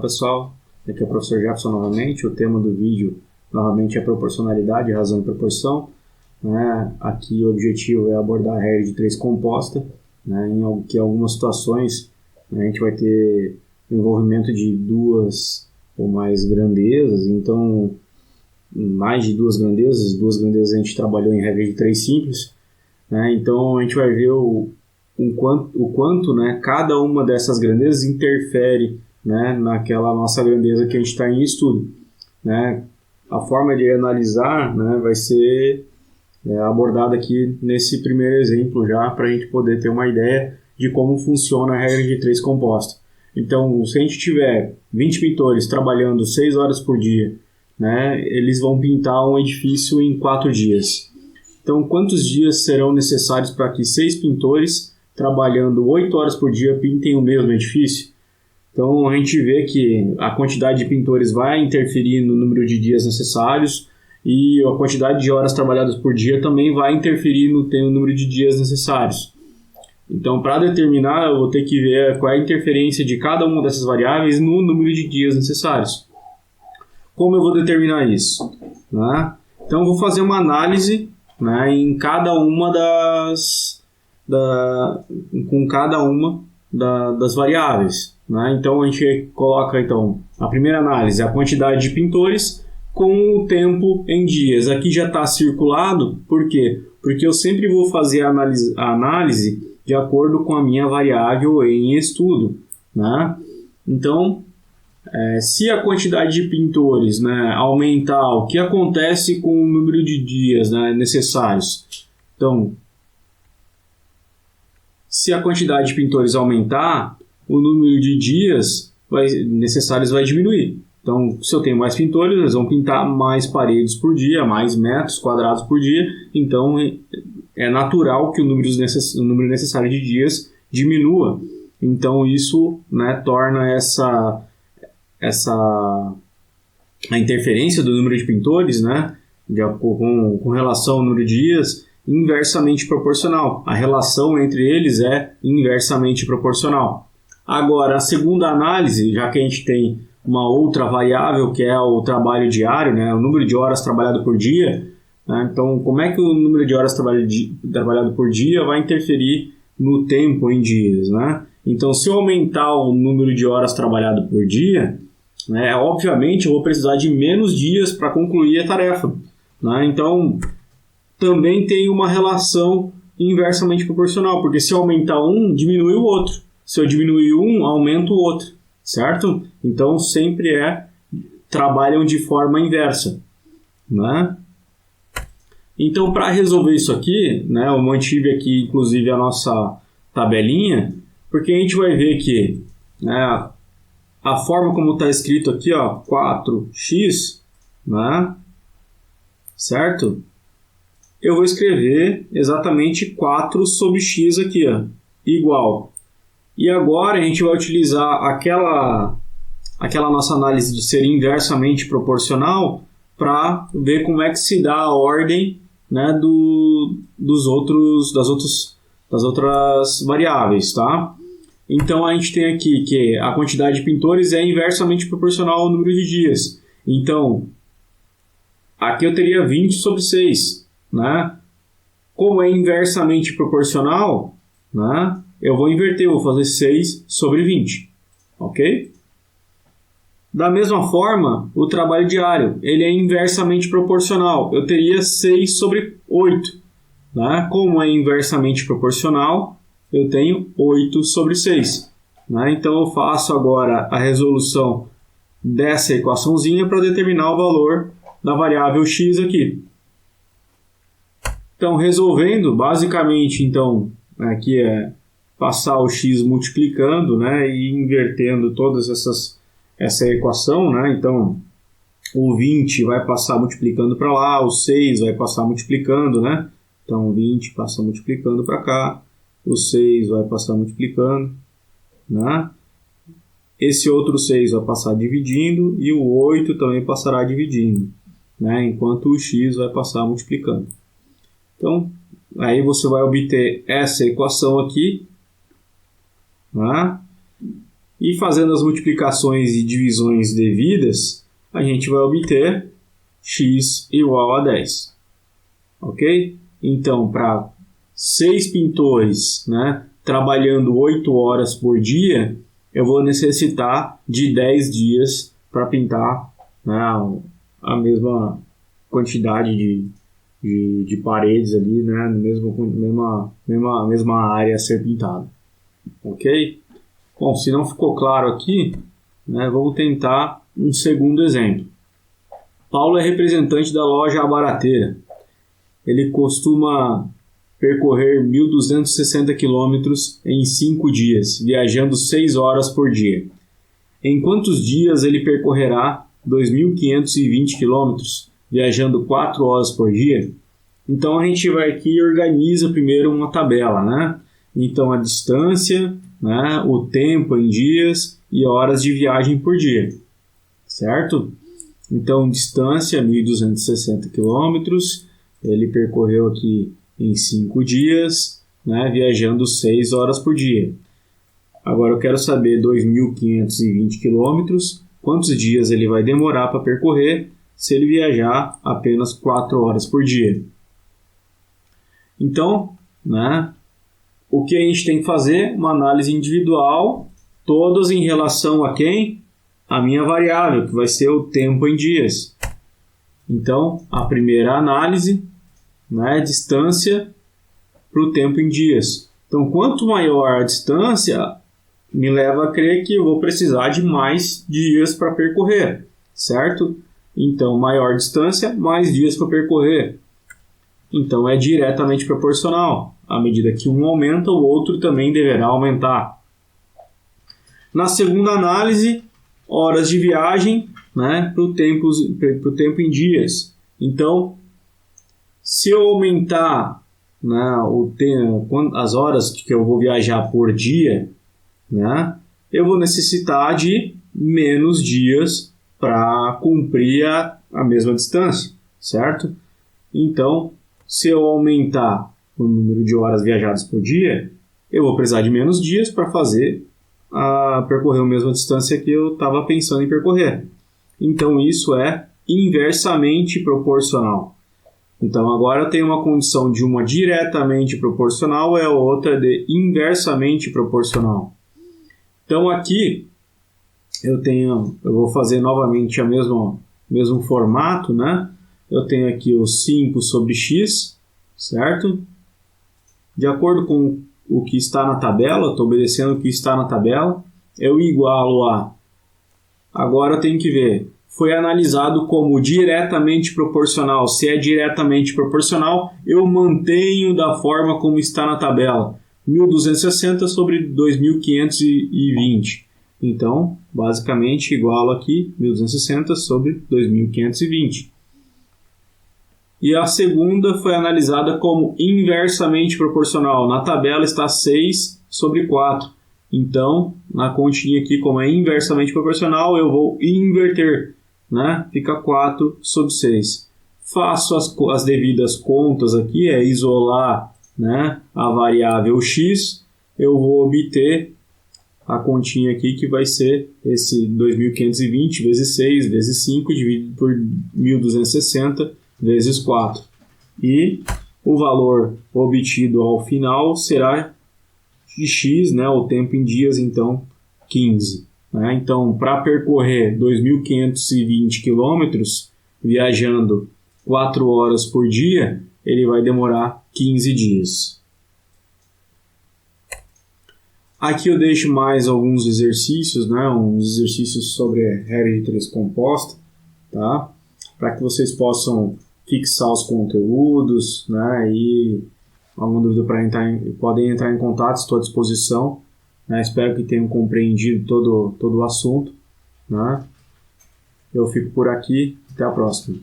pessoal, aqui é o professor Jefferson novamente. O tema do vídeo novamente é proporcionalidade, razão e proporção, né? Aqui o objetivo é abordar a regra de 3 composta, né? Em algumas situações, né, a gente vai ter o envolvimento de 2 ou mais grandezas. Então mais de 2 grandezas a gente trabalhou em regra de 3 simples, né? Então a gente vai ver o quanto, né, cada uma dessas grandezas interfere, né, naquela nossa grandeza que a gente está em estudo, né? A forma de analisar, né, vai ser abordada aqui nesse primeiro exemplo já, para a gente poder ter uma ideia de como funciona a regra de 3 composta. Então, se a gente tiver 20 pintores trabalhando 6 horas por dia, né, eles vão pintar um edifício em 4 dias. Então, quantos dias serão necessários para que 6 pintores, trabalhando 8 horas por dia, pintem o mesmo edifício? Então, a gente vê que a quantidade de pintores vai interferir no número de dias necessários, e a quantidade de horas trabalhadas por dia também vai interferir no número de dias necessários. Então, para determinar, eu vou ter que ver qual é a interferência de cada uma dessas variáveis no número de dias necessários. Como eu vou determinar isso? Né? Então, eu vou fazer uma análise, né, em cada uma das variáveis, né? Então, a gente coloca a primeira análise, a quantidade de pintores com o tempo em dias. Aqui já está circulado, por quê? Porque eu sempre vou fazer a análise de acordo com a minha variável em estudo, né? Então, se a quantidade de pintores, né, aumentar, o que acontece com o número de dias, né, necessários? Então, se a quantidade de pintores aumentar, o número de dias necessários vai diminuir. Então, se eu tenho mais pintores, eles vão pintar mais paredes por dia, mais metros quadrados por dia. Então, é natural que o número necessário de dias diminua. Então, isso, né, torna a interferência do número de pintores, né, com relação ao número de dias, inversamente proporcional. A relação entre eles é inversamente proporcional. Agora, a segunda análise, já que a gente tem uma outra variável, que é o trabalho diário, né, o número de horas trabalhado por dia, né? Então, como é que o número de horas trabalhado por dia vai interferir no tempo em dias, né? Então, se eu aumentar o número de horas trabalhado por dia, né, obviamente eu vou precisar de menos dias para concluir a tarefa, né? Então, também tem uma relação inversamente proporcional, porque se eu aumentar um, diminui o outro. Se eu diminuir um, aumenta o outro, certo? Então, sempre trabalham de forma inversa, né? Então, para resolver isso aqui, né, eu mantive aqui, inclusive, a nossa tabelinha, porque a gente vai ver que, né, a forma como está escrito aqui, ó, 4x, né, certo? Eu vou escrever exatamente 4 sobre x aqui, ó, igual. E agora a gente vai utilizar aquela nossa análise de ser inversamente proporcional para ver como é que se dá a ordem, né, das outras variáveis, tá? Então a gente tem aqui que a quantidade de pintores é inversamente proporcional ao número de dias. Então, aqui eu teria 20 sobre 6, né? Como é inversamente proporcional, né, eu vou inverter, vou fazer 6 sobre 20, ok? Da mesma forma, o trabalho diário, ele é inversamente proporcional. Eu teria 6 sobre 8. Né? Como é inversamente proporcional, eu tenho 8 sobre 6. Né? Então, eu faço agora a resolução dessa equaçãozinha para determinar o valor da variável x aqui. Então, resolvendo, basicamente, então, aqui é passar o x multiplicando, né, e invertendo todas essa equação, né? Então, o 20 vai passar multiplicando para lá, o 6 vai passar multiplicando, né? Então, o 20 passa multiplicando para cá, o 6 vai passar multiplicando, né? Esse outro 6 vai passar dividindo e o 8 também passará dividindo, né? Enquanto o x vai passar multiplicando. Então, aí você vai obter essa equação aqui, né? E fazendo as multiplicações e divisões devidas, a gente vai obter x igual a 10. Ok? Então, para 6 pintores, né, trabalhando 8 horas por dia, eu vou necessitar de 10 dias para pintar, né, a mesma quantidade de paredes ali, né, mesma área a ser pintada. Ok? Bom, se não ficou claro aqui, né, vamos tentar um segundo exemplo. Paulo é representante da loja A Barateira. Ele costuma percorrer 1.260 km em 5 dias, viajando 6 horas por dia. Em quantos dias ele percorrerá 2.520 km, viajando 4 horas por dia? Então a gente vai aqui e organiza primeiro uma tabela, né? Então a distância, né, o tempo em dias e horas de viagem por dia, certo? Então distância 1.260 km, ele percorreu aqui em 5 dias, né, viajando 6 horas por dia. Agora eu quero saber 2.520 km, quantos dias ele vai demorar para percorrer se ele viajar apenas 4 horas por dia. Então, né, o que a gente tem que fazer? Uma análise individual, todas em relação a quem? A minha variável, que vai ser o tempo em dias. Então, a primeira análise, né, distância para o tempo em dias. Então, quanto maior a distância, me leva a crer que eu vou precisar de mais dias para percorrer, certo? Então, maior distância, mais dias para percorrer. Então, é diretamente proporcional. À medida que um aumenta, o outro também deverá aumentar. Na segunda análise, horas de viagem, né, para o tempo em dias. Então, se eu aumentar, né, as horas que eu vou viajar por dia, né, eu vou necessitar de menos dias para cumprir a mesma distância, certo? Então, se eu aumentar o número de horas viajadas por dia, eu vou precisar de menos dias para percorrer a mesma distância que eu estava pensando em percorrer. Então, isso é inversamente proporcional. Então, agora eu tenho uma condição de uma diretamente proporcional e a outra de inversamente proporcional. Então, aqui eu vou fazer novamente o mesmo formato, né? Eu tenho aqui o 5 sobre x, certo? De acordo com o que está na tabela, estou obedecendo o que está na tabela, eu igualo a... Agora eu tenho que ver, foi analisado como diretamente proporcional. Se é diretamente proporcional, eu mantenho da forma como está na tabela. 1.260 sobre 2.520. Então, basicamente, igualo aqui 1.260 sobre 2.520. E a segunda foi analisada como inversamente proporcional. Na tabela está 6 sobre 4. Então, na continha aqui, como é inversamente proporcional, eu vou inverter, né? Fica 4 sobre 6. Faço as devidas contas aqui, é isolar, né, a variável x. Eu vou obter a continha aqui que vai ser esse 2.520 vezes 6 vezes 5 dividido por 1.260 vezes 4. E o valor obtido ao final será de x, né, o tempo em dias, então 15. Né? Então, para percorrer 2.520 km, viajando 4 horas por dia, ele vai demorar 15 dias. Aqui eu deixo mais alguns exercícios, né, uns exercícios sobre a regra de 3 composta, tá? Para que vocês possam fixar os conteúdos, né, e alguma dúvida podem entrar em contato, estou à disposição, né, espero que tenham compreendido todo o assunto, né? Eu fico por aqui, até a próxima.